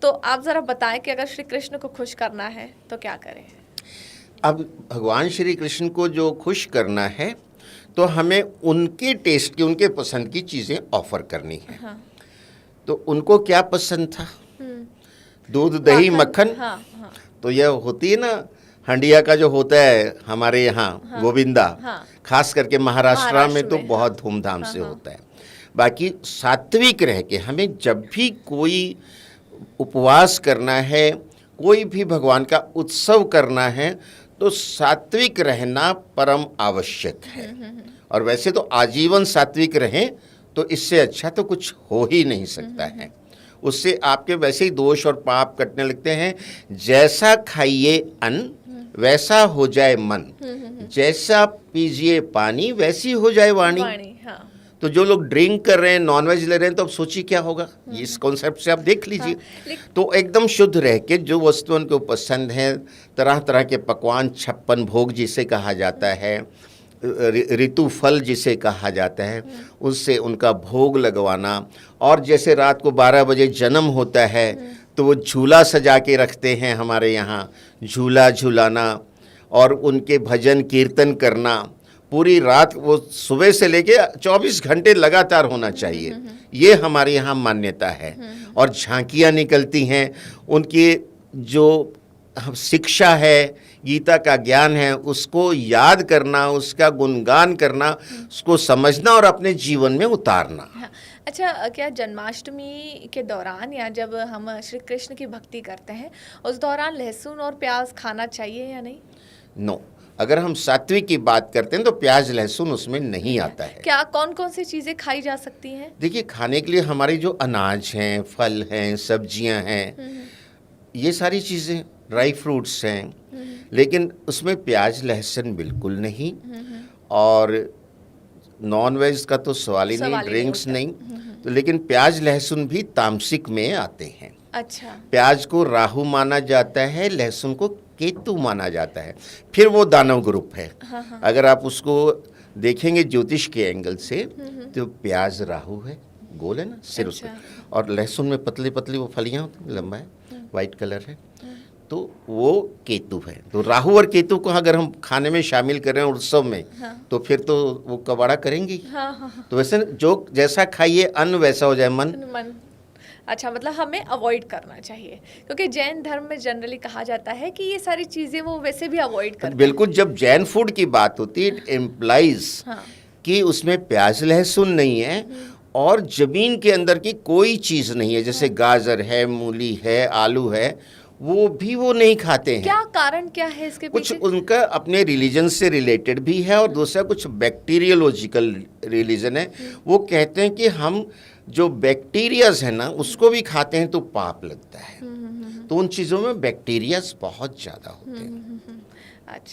तो आप जरा बताएं कि अगर श्री कृष्ण को खुश करना है तो क्या करें? अब भगवान श्री कृष्ण को जो खुश करना है तो हमें उनके टेस्ट की, उनके पसंद की चीज़ें ऑफर करनी है। हाँ। तो उनको क्या पसंद था? दूध, दही, मक्खन। हाँ, हाँ, तो यह होती है ना, हंडिया का जो होता है हमारे यहाँ, हाँ, गोविंदा, हाँ, खास करके महाराष्ट्र में तो में, बहुत हाँ, धूमधाम हाँ, से हाँ, होता है। बाकी सात्विक रह के हमें जब भी कोई उपवास करना है, कोई भी भगवान का उत्सव करना है, तो सात्विक रहना परम आवश्यक है। और वैसे तो आजीवन सात्विक रहें तो इससे अच्छा तो कुछ हो ही नहीं सकता है। उससे आपके वैसे ही दोष और पाप कटने लगते हैं। जैसा खाइए अन्न वैसा हो जाए मन, जैसा पीजिए पानी वैसी हो जाए वाणी। हाँ। तो जो लोग ड्रिंक कर रहे हैं, नॉनवेज ले रहे हैं, तो अब सोचिए क्या होगा। इस कॉन्सेप्ट से आप देख लीजिए। हाँ, तो एकदम शुद्ध रह के जो वस्तु उनको पसंद है, तरह तरह के पकवान, 56 भोग जिसे कहा जाता है, ऋतु फल जिसे कहा जाता है, उससे उनका भोग लगवाना। और जैसे रात को 12 बजे जन्म होता है तो वो झूला सजा के रखते हैं हमारे यहाँ, झूला झूलाना और उनके भजन कीर्तन करना पूरी रात, वो सुबह से लेके 24 घंटे लगातार होना चाहिए। ये हमारे यहाँ मान्यता है। और झांकियाँ निकलती हैं, उनकी जो शिक्षा है, गीता का ज्ञान है, उसको याद करना, उसका गुणगान करना, उसको समझना और अपने जीवन में उतारना। हाँ। अच्छा, क्या जन्माष्टमी के दौरान या जब हम श्री कृष्ण की भक्ति करते हैं उस दौरान लहसुन और प्याज खाना चाहिए या नहीं? नो, अगर हम सात्विक की बात करते हैं तो प्याज लहसुन उसमें नहीं आता है। क्या कौन कौन सी चीजें खाई जा सकती हैं? देखिए, खाने के लिए हमारी जो अनाज हैं, फल हैं, सब्जियां हैं, ये सारी चीज़ें, ड्राई फ्रूट्स हैं, लेकिन उसमें प्याज लहसुन बिल्कुल नहीं। और नॉन वेज का तो सवाल ही नहीं, ड्रिंक्स नहीं। तो लेकिन प्याज लहसुन भी तामसिक में आते हैं। अच्छा। प्याज को राहु माना जाता है, लहसुन को केतु माना जाता है। फिर वो दानव ग्रुप है। अगर आप उसको देखेंगे ज्योतिष के एंगल से तो प्याज राहु है, गोल है ना सिर उसका, और लहसुन में पतली पतली वो फलियां होती हैं, लंबा है, वाइट कलर है, तो वो केतु है। तो राहु और केतु को अगर हम खाने में शामिल करें उत्सव में, तो फिर तो वो कबाड़ा करेंगी। तो वैसे जो जैसा खाइए अन्न वैसा हो जाए मन। अच्छा, मतलब हमें अवॉइड करना चाहिए, क्योंकि जैन धर्म में जनरली कहा जाता है कि ये सारी चीजें वो वैसे भी अवॉइड करते हैं। बिल्कुल, जब जैन फूड की बात होती है, इट इम्प्लाइज कि उसमें प्याज लहसुन नहीं है और जमीन के अंदर की कोई चीज नहीं है। जैसे गाजर है, मूली है, आलू है, वो नहीं खाते हैं। क्या कारण क्या है इसके पीछे? कुछ उनका अपने रिलीजन से रिलेटेड भी है और दूसरा कुछ बैक्टीरियोलॉजिकल रिलीजन है। वो कहते हैं कि हम जो बैक्टीरियाज है ना उसको भी खाते हैं तो पाप लगता है। तो उन चीज़ों में बैक्टीरियाज बहुत ज़्यादा होते हैं। अच्छा।